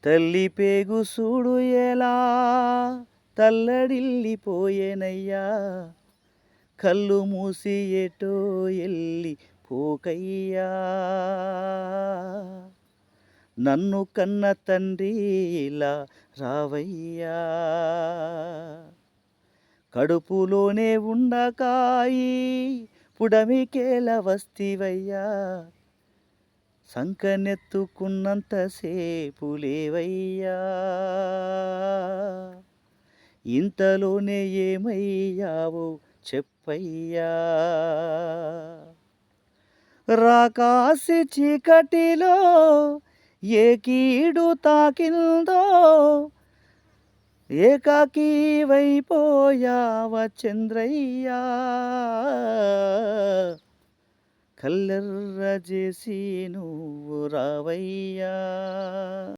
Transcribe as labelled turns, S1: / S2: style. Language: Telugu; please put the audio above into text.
S1: తల్లి పేగు సూడు ఎలా తల్లడిల్లిపోయేనయ్యా, కళ్ళు మూసి ఎటో ఎల్లి పోకయ్యా. నన్ను కన్న తండ్రి ఇలా రావయ్యా, కడుపులోనే ఉండకాయి పుడమికేల వస్తివయ్యా, సంకనెత్తుకున్నంతసేపు లేవయ్యా, ఇంతలోనే ఏమయ్యావో చెప్పయ్యా. రాకాసి చీకటిలో ఏ కీడు తాకిందో, ఏకాకీవైపోయావ చంద్రయ్యా, కల్లెర్ర చేసి నువ్వు రావయ్యా.